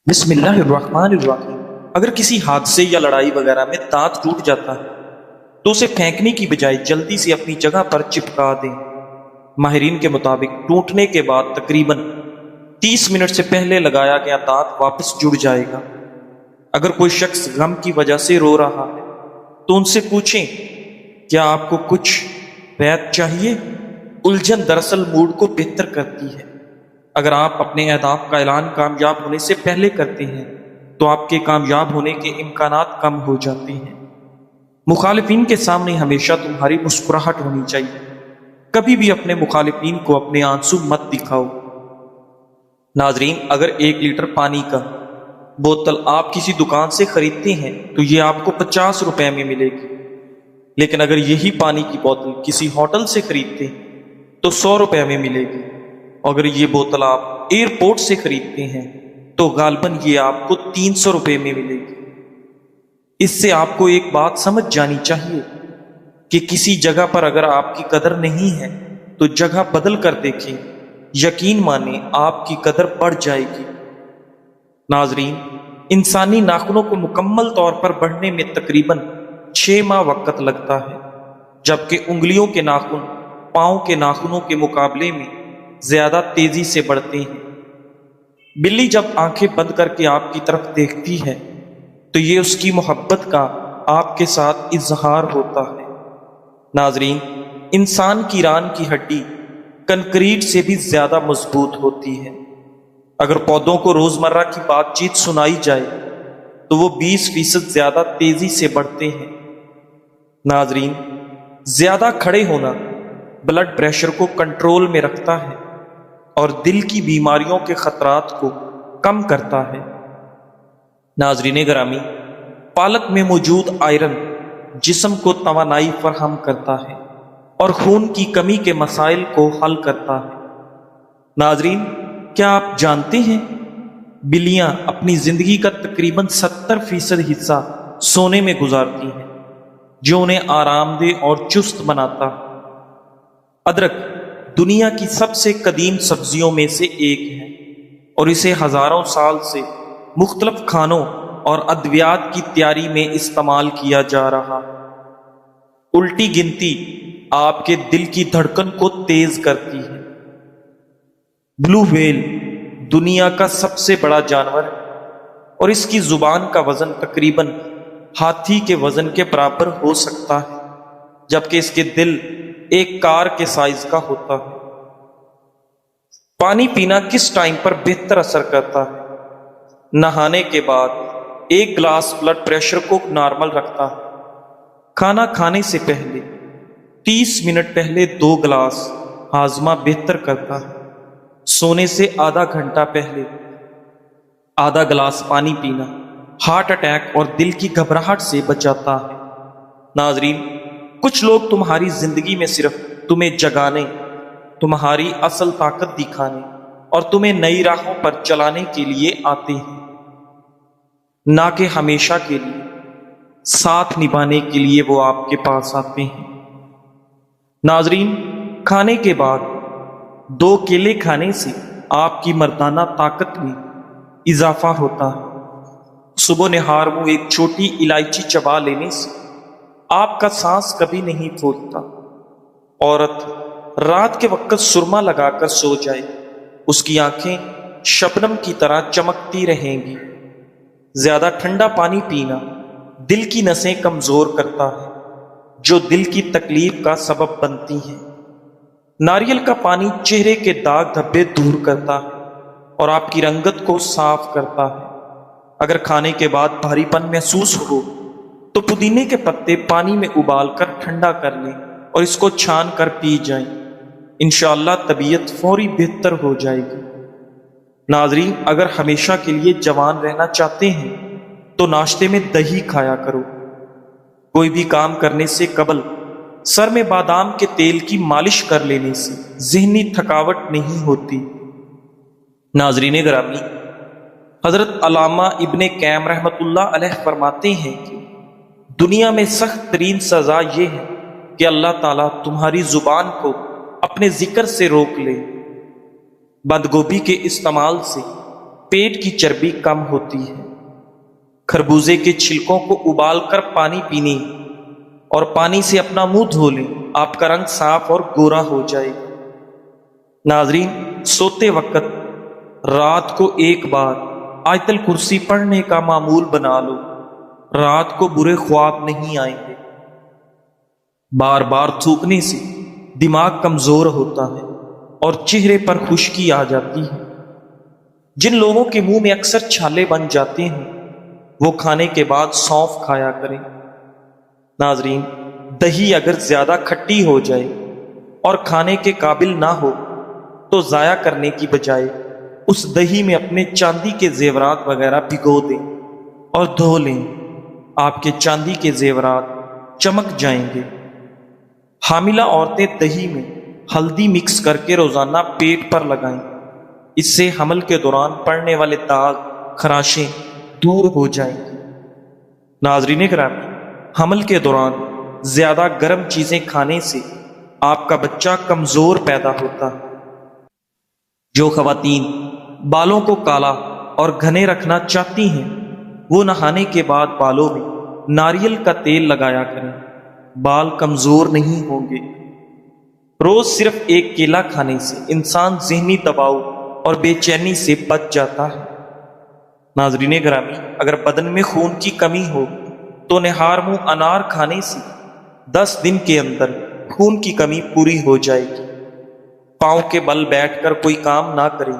بسم اللہ الرحمن الرحیم۔ اگر کسی حادثے یا لڑائی وغیرہ میں دانت ٹوٹ جاتا ہے تو اسے پھینکنے کی بجائے جلدی سے اپنی جگہ پر چپکا دیں۔ ماہرین کے مطابق ٹوٹنے کے بعد تقریباً 30 منٹ سے پہلے لگایا گیا دانت واپس جڑ جائے گا۔ اگر کوئی شخص غم کی وجہ سے رو رہا ہے تو ان سے پوچھیں، کیا آپ کو کچھ بیعت چاہیے؟ الجھن دراصل موڈ کو بہتر کرتی ہے۔ اگر آپ اپنے اہداف کا اعلان کامیاب ہونے سے پہلے کرتے ہیں تو آپ کے کامیاب ہونے کے امکانات کم ہو جاتے ہیں۔ مخالفین کے سامنے ہمیشہ تمہاری مسکراہٹ ہونی چاہیے۔ کبھی بھی اپنے مخالفین کو اپنے آنسو مت دکھاؤ۔ ناظرین، اگر 1 لیٹر پانی کا بوتل آپ کسی دکان سے خریدتے ہیں تو یہ آپ کو 50 روپے میں ملے گی، لیکن اگر یہی پانی کی بوتل کسی ہوٹل سے خریدتے ہیں تو 100 روپے میں ملے گی۔ اگر یہ بوتل آپ ایئرپورٹ سے خریدتے ہیں تو غالباً یہ آپ کو 300 روپے میں ملے گی۔ اس سے آپ کو ایک بات سمجھ جانی چاہیے کہ کسی جگہ پر اگر آپ کی قدر نہیں ہے تو جگہ بدل کر دیکھیں، یقین مانیں آپ کی قدر بڑھ جائے گی۔ ناظرین، انسانی ناخنوں کو مکمل طور پر بڑھنے میں تقریباً 6 ماہ وقت لگتا ہے، جبکہ انگلیوں کے ناخن پاؤں کے ناخنوں کے مقابلے میں زیادہ تیزی سے بڑھتے ہیں۔ بلی جب آنکھیں بند کر کے آپ کی طرف دیکھتی ہے تو یہ اس کی محبت کا آپ کے ساتھ اظہار ہوتا ہے۔ ناظرین، انسان کی ران کی ہڈی کنکریٹ سے بھی زیادہ مضبوط ہوتی ہے۔ اگر پودوں کو روزمرہ کی بات چیت سنائی جائے تو وہ 20% زیادہ تیزی سے بڑھتے ہیں۔ ناظرین، زیادہ کھڑے ہونا بلڈ پریشر کو کنٹرول میں رکھتا ہے اور دل کی بیماریوں کے خطرات کو کم کرتا ہے۔ ناظرین گرامی، پالک میں موجود آئرن جسم کو توانائی فراہم کرتا ہے اور خون کی کمی کے مسائل کو حل کرتا ہے۔ ناظرین، کیا آپ جانتے ہیں بلیاں اپنی زندگی کا تقریباً 70% حصہ سونے میں گزارتی ہیں، جو انہیں آرام دہ اور چست بناتا ہے۔ ادرک دنیا کی سب سے قدیم سبزیوں میں سے ایک ہے اور اسے ہزاروں سال سے مختلف کھانوں اور ادویات کی تیاری میں استعمال کیا جا رہا ہے۔ الٹی گنتی آپ کے دل کی دھڑکن کو تیز کرتی ہے۔ بلو ویل دنیا کا سب سے بڑا جانور ہے اور اس کی زبان کا وزن تقریباً ہاتھی کے وزن کے برابر ہو سکتا ہے، جبکہ اس کے دل ایک کار کے سائز کا ہوتا ہے۔ پانی پینا کس ٹائم پر بہتر اثر کرتا ہے؟ نہانے کے بعد 1 گلاس بلڈ پریشر کو نارمل رکھتا ہے۔ کھانا کھانے سے پہلے 30 منٹ پہلے 2 گلاس ہاضمہ بہتر کرتا ہے۔ سونے سے آدھا گھنٹہ پہلے آدھا گلاس پانی پینا ہارٹ اٹیک اور دل کی گھبراہٹ سے بچاتا ہے۔ ناظرین، کچھ لوگ تمہاری زندگی میں صرف تمہیں جگانے، تمہاری اصل طاقت دکھانے اور تمہیں نئی راہوں پر چلانے کے لیے آتے ہیں، نہ کہ ہمیشہ کے لیے ساتھ نبھانے کے لیے وہ آپ کے پاس آتے ہیں۔ ناظرین، کھانے کے بعد 2 کیلے کھانے سے آپ کی مردانہ طاقت میں اضافہ ہوتا ہے۔ صبح نہار میں ایک چھوٹی الائچی چبا لینے سے آپ کا سانس کبھی نہیں پھولتا۔ عورت رات کے وقت سرما لگا کر سو جائے، اس کی آنکھیں شبنم کی طرح چمکتی رہیں گی۔ زیادہ ٹھنڈا پانی پینا دل کی نسیں کمزور کرتا ہے، جو دل کی تکلیف کا سبب بنتی ہیں۔ ناریل کا پانی چہرے کے داغ دھبے دور کرتا ہے اور آپ کی رنگت کو صاف کرتا ہے۔ اگر کھانے کے بعد بھاری پن محسوس ہو تو پودینے کے پتے پانی میں ابال کر ٹھنڈا کر لیں اور اس کو چھان کر پی جائیں۔ انشاءاللہ طبیعت فوری بہتر ہو جائے گی۔ ناظرین، اگر ہمیشہ کے لیے جوان رہنا چاہتے ہیں تو ناشتے میں دہی کھایا کرو۔ کوئی بھی کام کرنے سے قبل سر میں بادام کے تیل کی مالش کر لینے سے ذہنی تھکاوٹ نہیں ہوتی۔ ناظرین گرامی، حضرت علامہ ابن قیم رحمۃ اللہ علیہ فرماتے ہیں کہ دنیا میں سخت ترین سزا یہ ہے کہ اللہ تعالیٰ تمہاری زبان کو اپنے ذکر سے روک لے۔ بند گوبھی کے استعمال سے پیٹ کی چربی کم ہوتی ہے۔ خربوزے کے چھلکوں کو ابال کر پانی پینے اور پانی سے اپنا منہ دھو لیں، آپ کا رنگ صاف اور گورا ہو جائے گا۔ ناظرین، سوتے وقت رات کو ایک بار آیت الکرسی پڑھنے کا معمول بنا لو، رات کو برے خواب نہیں آئیں گے۔ بار بار تھوکنے سے دماغ کمزور ہوتا ہے اور چہرے پر خشکی آ جاتی ہے۔ جن لوگوں کے منہ میں اکثر چھالے بن جاتے ہیں وہ کھانے کے بعد سونف کھایا کریں۔ ناظرین، دہی اگر زیادہ کھٹی ہو جائے اور کھانے کے قابل نہ ہو تو ضائع کرنے کی بجائے اس دہی میں اپنے چاندی کے زیورات وغیرہ بھگو دیں اور دھو لیں، آپ کے چاندی کے زیورات چمک جائیں گے۔ حاملہ عورتیں دہی میں ہلدی مکس کر کے روزانہ پیٹ پر لگائیں، اس سے حمل کے دوران پڑنے والے داغ، خراشیں دور ہو جائیں گی۔ ناظرین گرامی، حمل کے دوران زیادہ گرم چیزیں کھانے سے آپ کا بچہ کمزور پیدا ہوتا ہے۔ جو خواتین بالوں کو کالا اور گھنے رکھنا چاہتی ہیں وہ نہانے کے بعد بالوں میں ناریل کا تیل لگایا کریں، بال کمزور نہیں ہوں گے۔ روز صرف ایک کیلا کھانے سے انسان ذہنی دباؤ اور بے چینی سے بچ جاتا ہے۔ ناظرین گرامی، اگر بدن میں خون کی کمی ہو تو نہار منہ انار کھانے سے 10 دن کے اندر خون کی کمی پوری ہو جائے گی۔ پاؤں کے بل بیٹھ کر کوئی کام نہ کریں،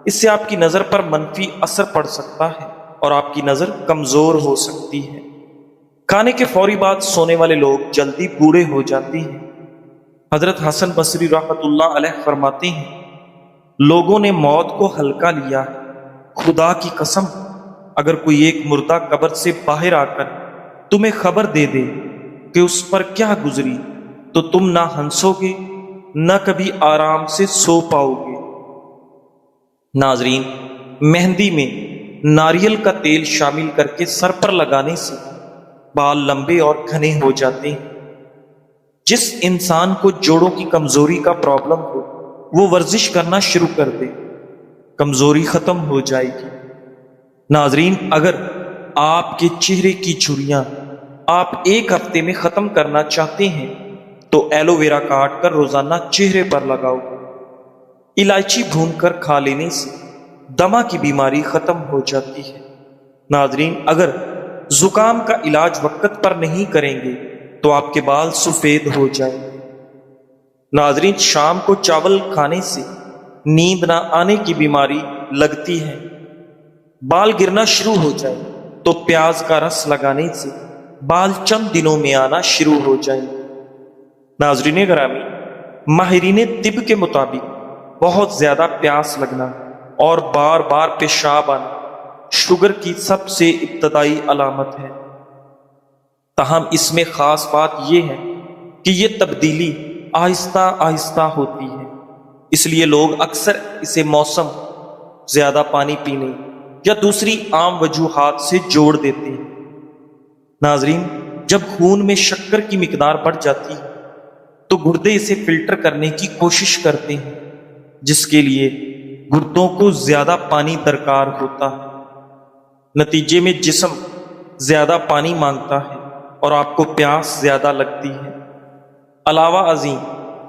اس سے آپ کی نظر پر منفی اثر پڑ سکتا ہے اور آپ کی نظر کمزور ہو سکتی ہے۔ کھانے کے فوری بعد سونے والے لوگ جلدی بوڑھے ہو جاتے ہیں۔ حضرت حسن بصری رحمۃ اللہ علیہ فرماتے ہیں، لوگوں نے موت کو ہلکا لیا ہے، خدا کی قسم اگر کوئی ایک مردہ قبر سے باہر آ کر تمہیں خبر دے دے کہ اس پر کیا گزری تو تم نہ ہنسو گے نہ کبھی آرام سے سو پاؤ گے۔ ناظرین، مہندی میں ناریل کا تیل شامل کر کے سر پر لگانے سے بال لمبے اور گھنے ہو جاتے ہیں۔ جس انسان کو جوڑوں کی کمزوری کا پرابلم ہو وہ ورزش کرنا شروع کر دے، کمزوری ختم ہو جائے گی۔ ناظرین، اگر آپ کے چہرے کی جھریاں آپ ایک ہفتے میں ختم کرنا چاہتے ہیں تو ایلو ویرا کاٹ کر روزانہ چہرے پر لگاؤ۔ الائچی بھون کر کھا لینے سے دمہ کی بیماری ختم ہو جاتی ہے۔ ناظرین، اگر زکام کا علاج وقت پر نہیں کریں گے تو آپ کے بال سفید ہو جائیں گے۔ ناظرین، شام کو چاول کھانے سے نیند نہ آنے کی بیماری لگتی ہے، بال گرنا شروع ہو جائے تو پیاز کا رس لگانے سے بال چند دنوں میں آنا شروع ہو جائیں گے۔ ناظرین گرامی، ماہرین طب کے مطابق بہت زیادہ پیاس لگنا اور بار بار پیشاب آنا شوگر کی سب سے ابتدائی علامت ہے۔ تاہم اس میں خاص بات یہ ہے کہ یہ تبدیلی آہستہ آہستہ ہوتی ہے، اس لیے لوگ اکثر اسے موسم، زیادہ پانی پینے یا دوسری عام وجوہات سے جوڑ دیتے ہیں۔ ناظرین، جب خون میں شکر کی مقدار بڑھ جاتی ہے تو گردے اسے فلٹر کرنے کی کوشش کرتے ہیں، جس کے لیے گردوں کو زیادہ پانی درکار ہوتا ہے۔ نتیجے میں جسم زیادہ پانی مانگتا ہے اور آپ کو پیاس زیادہ لگتی ہے۔ علاوہ ازیں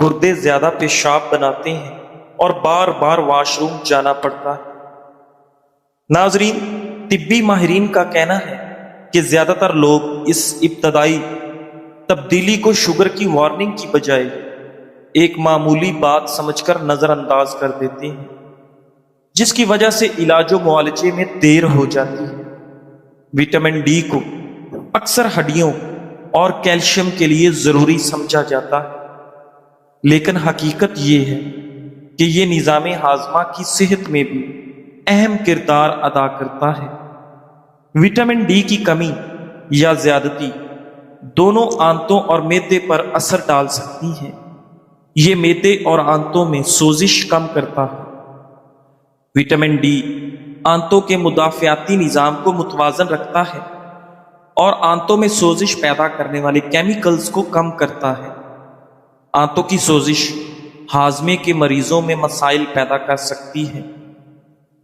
گردے زیادہ پیشاب بناتے ہیں اور بار بار واش روم جانا پڑتا ہے۔ ناظرین، طبی ماہرین کا کہنا ہے کہ زیادہ تر لوگ اس ابتدائی تبدیلی کو شوگر کی وارننگ کی بجائے ایک معمولی بات سمجھ کر نظر انداز کر دیتے ہیں، جس کی وجہ سے علاج و معالجے میں دیر ہو جاتی ہے۔ وٹامن ڈی کو اکثر ہڈیوں اور کیلشیم کے لیے ضروری سمجھا جاتا ہے، لیکن حقیقت یہ ہے کہ یہ نظام ہاضمہ کی صحت میں بھی اہم کردار ادا کرتا ہے۔ وٹامن ڈی کی کمی یا زیادتی دونوں آنتوں اور معدے پر اثر ڈال سکتی ہے۔ یہ معدے اور آنتوں میں سوزش کم کرتا ہے۔ وٹامن ڈی آنتوں کے مدافعاتی نظام کو متوازن رکھتا ہے اور آنتوں میں سوزش پیدا کرنے والے کیمیکلز کو کم کرتا ہے۔ آنتوں کی سوزش ہاضمے کے مریضوں میں مسائل پیدا کر سکتی ہے۔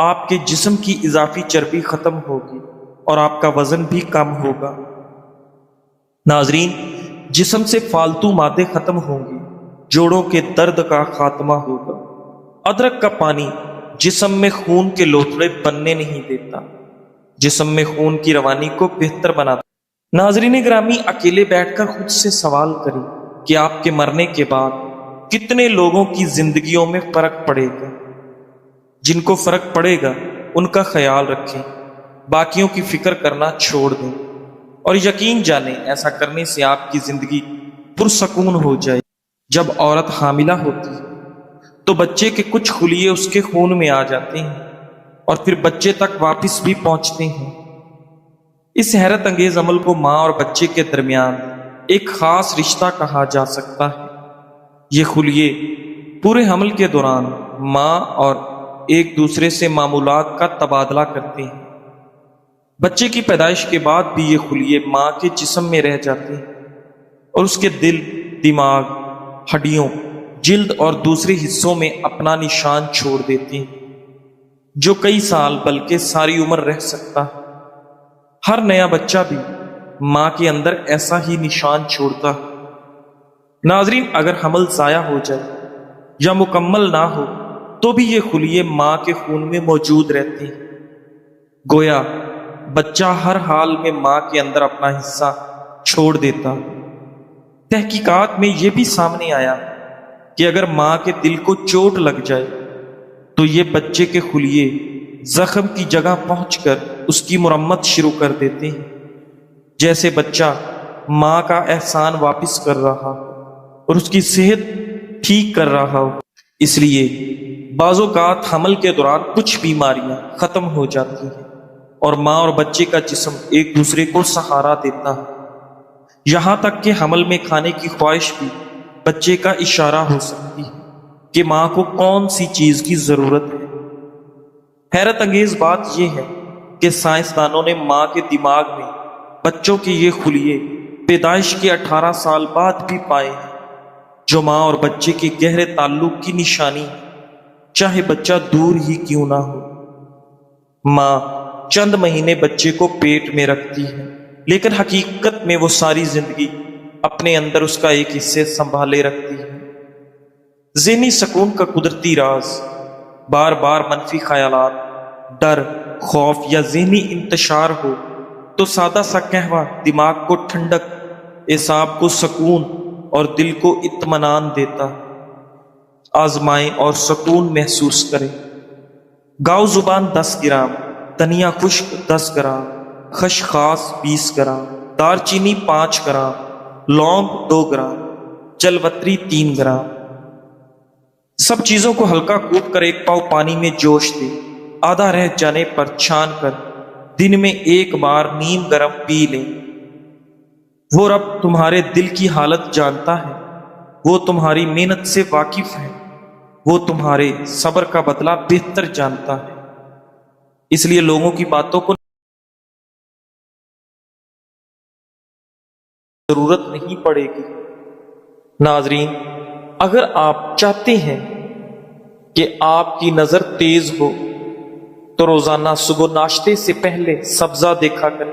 آپ کے جسم کی اضافی چربی ختم ہوگی اور آپ کا وزن بھی کم ہوگا۔ ناظرین، جسم سے فالتو مادے ختم ہوں گے، جوڑوں کے درد کا خاتمہ ہوگا۔ ادرک کا پانی جسم میں خون کے لوتھڑے بننے نہیں دیتا، جسم میں خون کی روانی کو بہتر بناتا۔ ناظرین گرامی، اکیلے بیٹھ کر خود سے سوال کریں کہ آپ کے مرنے کے بعد کتنے لوگوں کی زندگیوں میں فرق پڑے گا۔ جن کو فرق پڑے گا ان کا خیال رکھیں، باقیوں کی فکر کرنا چھوڑ دیں، اور یقین جانیں ایسا کرنے سے آپ کی زندگی پرسکون ہو جائے۔ جب عورت حاملہ ہوتی ہے تو بچے کے کچھ خلیے اس کے خون میں آ جاتے ہیں اور پھر بچے تک واپس بھی پہنچتے ہیں۔ اس حیرت انگیز عمل کو ماں اور بچے کے درمیان ایک خاص رشتہ کہا جا سکتا ہے۔ یہ خلیے پورے حمل کے دوران ماں اور ایک دوسرے سے معمولات کا تبادلہ کرتے ہیں۔ بچے کی پیدائش کے بعد بھی یہ خلیے ماں کے جسم میں رہ جاتے ہیں اور اس کے دل، دماغ، ہڈیوں، جلد اور دوسرے حصوں میں اپنا نشان چھوڑ دیتے ہیں، جو کئی سال بلکہ ساری عمر رہ سکتا ہے۔ ہر نیا بچہ بھی ماں کے اندر ایسا ہی نشان چھوڑتا ہے۔ ناظرین، اگر حمل ضائع ہو جائے یا مکمل نہ ہو تو بھی یہ خلیے ماں کے خون میں موجود رہتے ہیں۔ گویا بچہ ہر حال میں ماں کے اندر اپنا حصہ چھوڑ دیتا۔ تحقیقات میں یہ بھی سامنے آیا کہ اگر ماں کے دل کو چوٹ لگ جائے تو یہ بچے کے خلیے زخم کی جگہ پہنچ کر اس کی مرمت شروع کر دیتے ہیں، جیسے بچہ ماں کا احسان واپس کر رہا ہو اور اس کی صحت ٹھیک کر رہا ہو۔ اس لیے بعض اوقات حمل کے دوران کچھ بیماریاں ختم ہو جاتی ہیں اور ماں اور بچے کا جسم ایک دوسرے کو سہارا دیتا ہے، یہاں تک کہ حمل میں کھانے کی خواہش بھی بچے کا اشارہ ہو سکتی ہے کہ ماں کو کون سی چیز کی ضرورت ہے۔ حیرت انگیز بات یہ ہے کہ سائنسدانوں نے ماں کے دماغ میں بچوں کے یہ خلیے پیدائش کے 18 سال بعد بھی پائے ہیں، جو ماں اور بچے کے گہرے تعلق کی نشانی ہے، چاہے بچہ دور ہی کیوں نہ ہو۔ ماں چند مہینے بچے کو پیٹ میں رکھتی ہے، لیکن حقیقت میں وہ ساری زندگی اپنے اندر اس کا ایک حصے سنبھالے رکھتی ہے۔ ذہنی سکون کا قدرتی راز بار بار منفی خیالات، ڈر، خوف یا ذہنی انتشار ہو تو سادہ سا قہوہ دماغ کو ٹھنڈک، اعصاب کو سکون اور دل کو اطمینان دیتا۔ آزمائیں اور سکون محسوس کریں۔ گاؤ زبان 10 گرام، دھنیا خشک 10 گرام، خسخاس 20 گرام، دار چینی 5 گرام، لونگ 2 گرام، جلوتری 3 گرام۔ سب چیزوں کو ہلکا کوٹ کر ایک پاؤ پانی میں جوش دے، آدھا رہ جانے پر چھان کر دن میں 1 بار نیم گرم پی لیں۔ وہ رب تمہارے دل کی حالت جانتا ہے، وہ تمہاری محنت سے واقف ہے، وہ تمہارے صبر کا بدلہ بہتر جانتا ہے، اس لیے لوگوں کی باتوں کو ضرورت نہیں پڑے گی۔ ناظرین، اگر آپ چاہتے ہیں کہ آپ کی نظر تیز ہو تو روزانہ صبح ناشتے سے پہلے سبزہ دیکھا کریں۔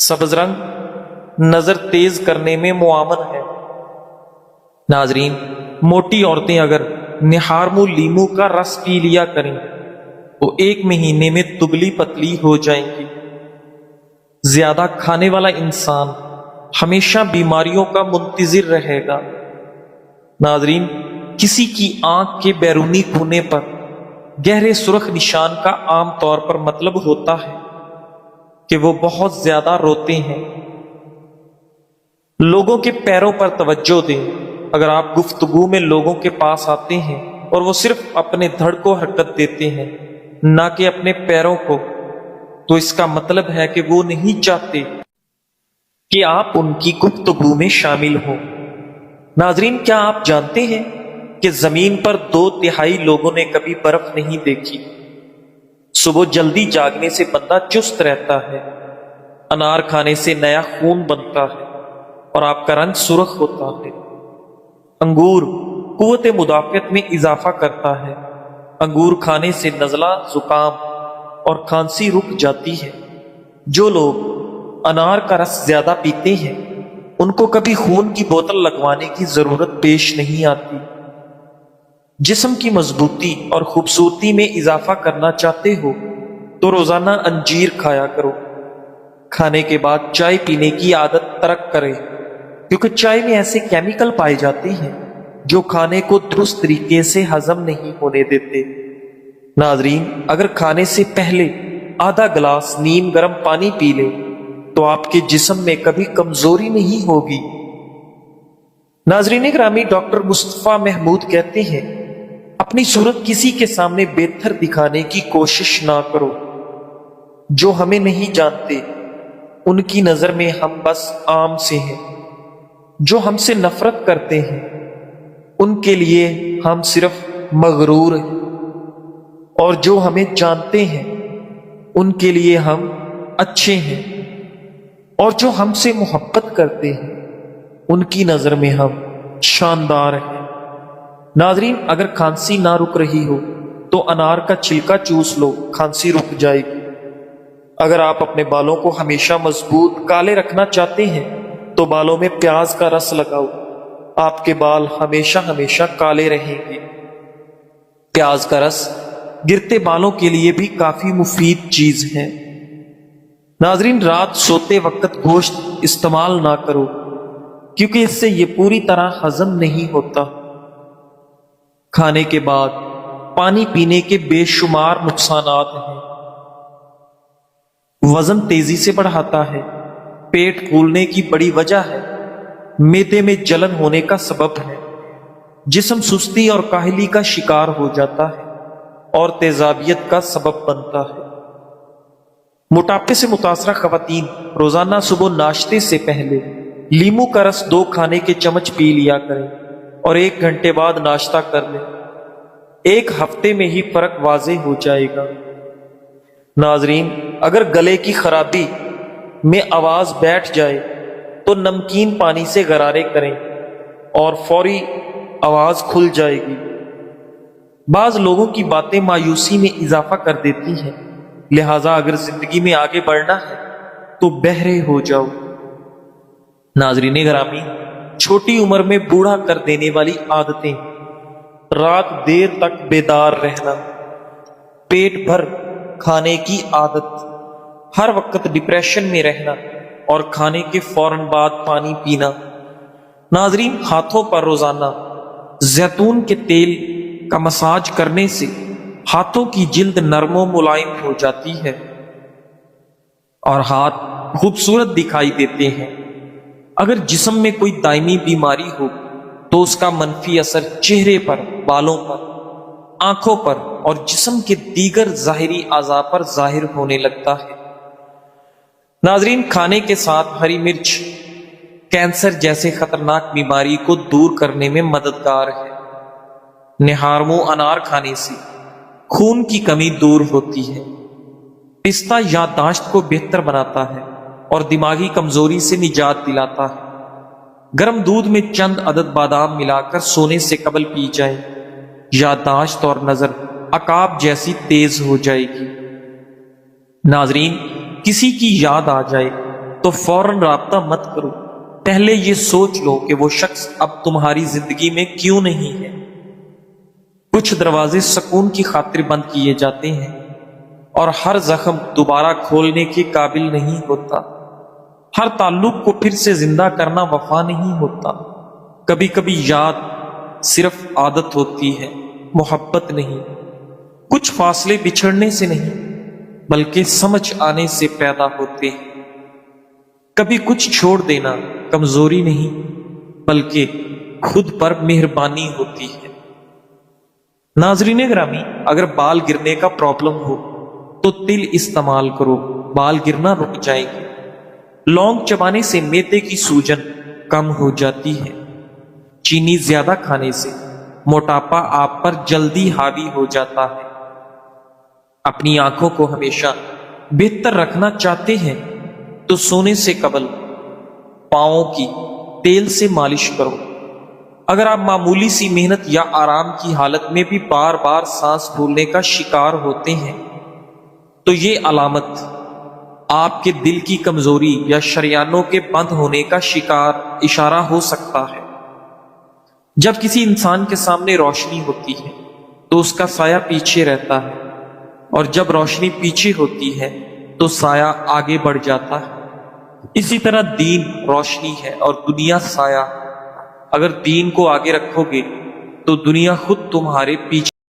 سبز رنگ نظر تیز کرنے میں معاون ہے۔ ناظرین، موٹی عورتیں اگر نہارمو لیمو کا رس پی لیا کریں وہ 1 مہینے میں دبلی پتلی ہو جائیں گی۔ زیادہ کھانے والا انسان ہمیشہ بیماریوں کا منتظر رہے گا۔ ناظرین، کسی کی آنکھ کے بیرونی کونے پر گہرے سرخ نشان کا عام طور پر مطلب ہوتا ہے کہ وہ بہت زیادہ روتے ہیں۔ لوگوں کے پیروں پر توجہ دیں۔ اگر آپ گفتگو میں لوگوں کے پاس آتے ہیں اور وہ صرف اپنے دھڑ کو حرکت دیتے ہیں نہ کہ اپنے پیروں کو، تو اس کا مطلب ہے کہ وہ نہیں چاہتے کہ آپ ان کی گفتگو میں شامل ہوں۔ ناظرین، کیا آپ جانتے ہیں کہ زمین پر 2/3 لوگوں نے کبھی برف نہیں دیکھی؟ صبح جلدی جاگنے سے بندہ چست رہتا ہے، انار کھانے سے نیا خون بنتا ہے اور آپ کا رنگ سرخ ہوتا ہے۔ انگور قوت مدافعت میں اضافہ کرتا ہے انگور کھانے سے نزلہ، زکام اور کھانسی رک جاتی ہے۔ جو لوگ انار کا رس زیادہ پیتے ہیں ان کو کبھی خون کی بوتل لگوانے کی ضرورت پیش نہیں آتی۔ جسم کی مضبوطی اور خوبصورتی میں اضافہ کرنا چاہتے ہو تو روزانہ انجیر کھایا کرو۔ کھانے کے بعد چائے پینے کی عادت ترک کرے، کیونکہ چائے میں ایسے کیمیکل پائے جاتے ہیں جو کھانے کو درست طریقے سے ہضم نہیں ہونے دیتے۔ ناظرین، اگر کھانے سے پہلے آدھا گلاس نیم گرم پانی پی لیں تو آپ کے جسم میں کبھی کمزوری نہیں ہوگی۔ ناظرین گرامی، ڈاکٹر مصطفیٰ محمود کہتے ہیں، اپنی صورت کسی کے سامنے بہتر دکھانے کی کوشش نہ کرو۔ جو ہمیں نہیں جانتے ان کی نظر میں ہم بس عام سے ہیں۔ جو ہم سے نفرت کرتے ہیں ان کے لیے ہم صرف مغرور ہیں، اور جو ہمیں جانتے ہیں ان کے لیے ہم اچھے ہیں، اور جو ہم سے محبت کرتے ہیں ان کی نظر میں ہم شاندار ہیں۔ ناظرین، اگر کھانسی نہ رک رہی ہو تو انار کا چھلکا چوس لو، کھانسی رک جائے گی۔ اگر آپ اپنے بالوں کو ہمیشہ مضبوط کالے رکھنا چاہتے ہیں تو بالوں میں پیاز کا رس لگاؤ، آپ کے بال ہمیشہ کالے رہیں گے۔ پیاز کا رس گرتے بالوں کے لیے بھی کافی مفید چیز ہے۔ ناظرین، رات سوتے وقت گوشت استعمال نہ کرو، کیونکہ اس سے یہ پوری طرح ہضم نہیں ہوتا۔ کھانے کے بعد پانی پینے کے بے شمار نقصانات ہیں۔ وزن تیزی سے بڑھاتا ہے، پیٹ پھولنے کی بڑی وجہ ہے، معدے میں جلن ہونے کا سبب ہے، جسم سستی اور کاہلی کا شکار ہو جاتا ہے اور تیزابیت کا سبب بنتا ہے۔ موٹاپے سے متاثرہ خواتین روزانہ صبح ناشتے سے پہلے لیمو کا رس 2 کھانے کے چمچ پی لیا کریں اور 1 گھنٹے بعد ناشتہ کر لیں۔ 1 ہفتے میں ہی فرق واضح ہو جائے گا۔ ناظرین، اگر گلے کی خرابی میں آواز بیٹھ جائے تو نمکین پانی سے غرارے کریں اور فوری آواز کھل جائے گی۔ بعض لوگوں کی باتیں مایوسی میں اضافہ کر دیتی ہیں، لہذا اگر زندگی میں آگے بڑھنا ہے تو بہرے ہو جاؤ۔ ناظرین گرامی، چھوٹی عمر میں بوڑھا کر دینے والی عادتیں: رات دیر تک بیدار رہنا، پیٹ بھر کھانے کی عادت، ہر وقت ڈپریشن میں رہنا اور کھانے کے فوراً بعد پانی پینا۔ ناظرین، ہاتھوں پر روزانہ زیتون کے تیل کا مساج کرنے سے ہاتھوں کی جلد نرم و ملائم ہو جاتی ہے اور ہاتھ خوبصورت دکھائی دیتے ہیں۔ اگر جسم میں کوئی دائمی بیماری ہو تو اس کا منفی اثر چہرے پر، بالوں پر، آنکھوں پر اور جسم کے دیگر ظاہری اعضاء پر ظاہر ہونے لگتا ہے۔ ناظرین، کھانے کے ساتھ ہری مرچ کینسر جیسے خطرناک بیماری کو دور کرنے میں مددگار ہے۔ نہارمو انار کھانے سے خون کی کمی دور ہوتی ہے۔ پستہ یادداشت کو بہتر بناتا ہے اور دماغی کمزوری سے نجات دلاتا ہے۔ گرم دودھ میں چند عدد بادام ملا کر سونے سے قبل پی جائیں، یادداشت اور نظر عقاب جیسی تیز ہو جائے گی۔ ناظرین، کسی کی یاد آ جائے تو فوراً رابطہ مت کرو، پہلے یہ سوچ لو کہ وہ شخص اب تمہاری زندگی میں کیوں نہیں ہے۔ کچھ دروازے سکون کی خاطر بند کیے جاتے ہیں اور ہر زخم دوبارہ کھولنے کے قابل نہیں ہوتا۔ ہر تعلق کو پھر سے زندہ کرنا وفا نہیں ہوتا۔ کبھی کبھی یاد صرف عادت ہوتی ہے، محبت نہیں۔ کچھ فاصلے بچھڑنے سے نہیں بلکہ سمجھ آنے سے پیدا ہوتے ہیں۔ کبھی کچھ چھوڑ دینا کمزوری نہیں بلکہ خود پر مہربانی ہوتی ہے۔ ناظرین گرامی، اگر بال گرنے کا پرابلم ہو تو تل استعمال کرو، بال گرنا رک جائیں گے۔ لونگ چبانے سے معدے کی سوجن کم ہو جاتی ہے۔ چینی زیادہ کھانے سے موٹاپا آپ پر جلدی حاوی ہو جاتا ہے۔ اپنی آنکھوں کو ہمیشہ بہتر رکھنا چاہتے ہیں تو سونے سے قبل پاؤں کی تیل سے مالش کرو۔ اگر آپ معمولی سی محنت یا آرام کی حالت میں بھی بار بار سانس پھولنے کا شکار ہوتے ہیں تو یہ علامت آپ کے دل کی کمزوری یا شریانوں کے بند ہونے کا اشارہ ہو سکتا ہے۔ جب کسی انسان کے سامنے روشنی ہوتی ہے تو اس کا سایہ پیچھے رہتا ہے، اور جب روشنی پیچھے ہوتی ہے تو سایہ آگے بڑھ جاتا ہے۔ اسی طرح دین روشنی ہے اور دنیا سایہ۔ اگر دین کو آگے رکھو گے تو دنیا خود تمہارے پیچھے